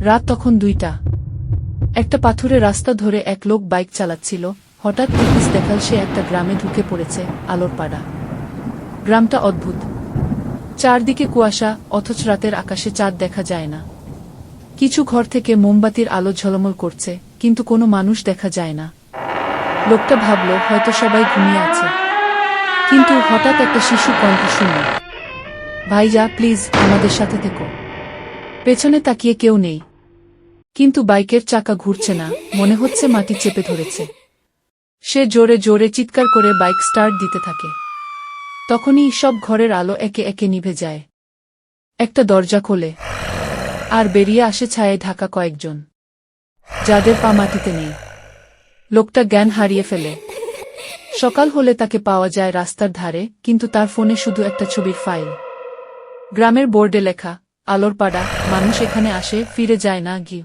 রাত তখন 2টা। একটা পাথুরে রাস্তা ধরে এক লোক বাইক চালাচ্ছিল। হঠাৎ পুলিশ দেখাল সে একটা গ্রামে ঢুকে পড়েছে, আলোর পাড়া। গ্রামটা অদ্ভুত, চারদিকে কুয়াশা, অথচ রাতের আকাশে চাঁদ দেখা যায় না। কিছু ঘর থেকে মোমবাতির আলো ঝলমল করছে, কিন্তু কোনো মানুষ দেখা যায় না। লোকটা ভাবল হয়তো সবাই ঘুমিয়ে আছে। কিন্তু হঠাৎ একটা শিশু কণ্ঠ শুনল, ভাইজা প্লিজ আমাদের সাথে থেকো। পেছনে তাকিয়ে কেউ নেই, কিন্তু বাইকের চাকা ঘুরছে না, মনে হচ্ছে মাটি চেপে ধরেছে। সে জোরে জোরে চিৎকার করে বাইক স্টার্ট দিতে থাকে। তখনই সব ঘরের আলো একে একে নিভে যায়। একটা দরজা খোলে, আর বেরিয়ে আসে ছায়ায় ঢাকা কয়েকজন, যাদের পা মাটিতে নেই। লোকটা জ্ঞান হারিয়ে ফেলে। সকাল হলে তাকে পাওয়া যায় রাস্তার ধারে, কিন্তু তার ফোনে শুধু একটা ছবির ফাইল। গ্রামের বোর্ডে লেখা, আলোর পাড়া, মানুষ এখানে আসে, ফিরে যায় না। গিয়ে